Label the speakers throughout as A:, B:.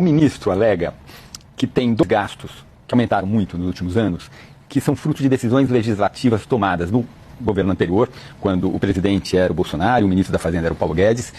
A: O ministro alega que tem dois gastos que aumentaram muito nos últimos anos, que são fruto de decisões legislativas tomadas no governo anterior, quando o presidente era o Bolsonaro e o ministro da Fazenda era o Paulo Guedes,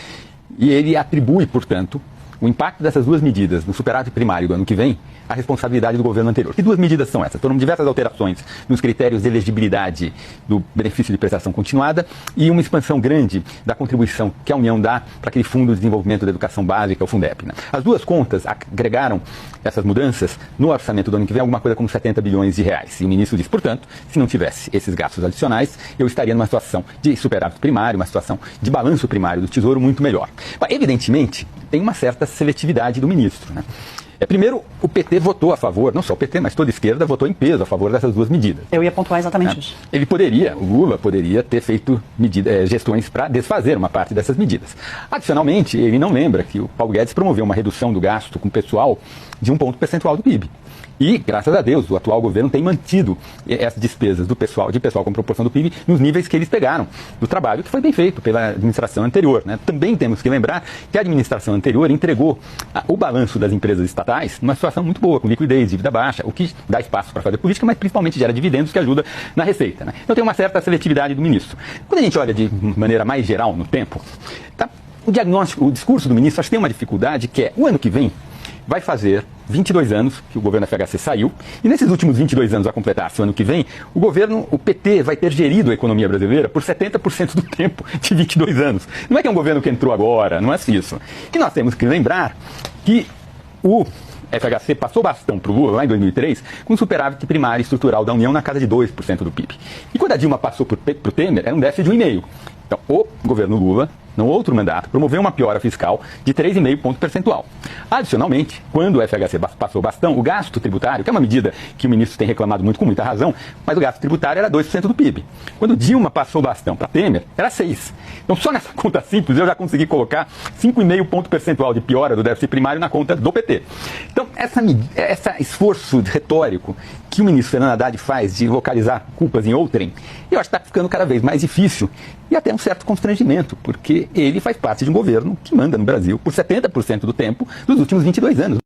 A: e ele atribui, portanto, o impacto dessas duas medidas no superávit primário do ano que vem à responsabilidade do governo anterior. Que duas medidas são essas? Foram diversas alterações nos critérios de elegibilidade do benefício de prestação continuada e uma expansão grande da contribuição que a União dá para aquele Fundo de Desenvolvimento da Educação Básica, o Fundep. As duas contas agregaram essas mudanças no orçamento do ano que vem alguma coisa como 70 bilhões de reais. E o ministro diz, portanto, se não tivesse esses gastos adicionais, eu estaria numa situação de superávit primário, uma situação de balanço primário do Tesouro muito melhor. Mas, evidentemente, tem uma certa seletividade do ministro, né? Primeiro, o PT votou a favor, não só o PT, mas toda a esquerda votou em peso a favor dessas duas medidas.
B: Eu ia pontuar exatamente isso.
A: Ele o Lula poderia ter feito gestões para desfazer uma parte dessas medidas. Adicionalmente, ele não lembra que o Paulo Guedes promoveu uma redução do gasto com o pessoal de 1 ponto percentual do PIB. E, graças a Deus, o atual governo tem mantido essas despesas de pessoal com proporção do PIB nos níveis que eles pegaram do trabalho que foi bem feito pela administração anterior, né? Também temos que lembrar que a administração anterior entregou o balanço das empresas estatais numa situação muito boa, com liquidez, dívida baixa, o que dá espaço para fazer política, mas principalmente gera dividendos que ajuda na receita, né? Então tem uma certa seletividade do ministro. Quando a gente olha de maneira mais geral no tempo, tá? O discurso do ministro, acho que tem uma dificuldade que é, o ano que vem, vai fazer 22 anos que o governo FHC saiu, e nesses últimos 22 anos a completar-se o ano que vem, o PT vai ter gerido a economia brasileira por 70% do tempo de 22 anos. Não é que é um governo que entrou agora, não é isso. E nós temos que lembrar que o FHC passou o bastão para o Lula lá em 2003 com um superávit primário estrutural da União na casa de 2% do PIB. E quando a Dilma passou para o Temer, era um déficit de 1,5%. Então, o governo Lula, no outro mandato, promoveu uma piora fiscal de 3,5 ponto percentual. Adicionalmente, quando o FHC passou o bastão, o gasto tributário, que é uma medida que o ministro tem reclamado muito com muita razão, mas o gasto tributário era 2% do PIB. Quando Dilma passou o bastão para Temer, era 6%. Então, só nessa conta simples, eu já consegui colocar 5,5 ponto percentual de piora do déficit primário na conta do PT. Então, esse esforço retórico que o ministro Fernando Haddad faz de localizar culpas em outrem, eu acho que está ficando cada vez mais difícil e até um certo constrangimento, porque ele faz parte de um governo que manda no Brasil por 70% do tempo dos últimos 22 anos.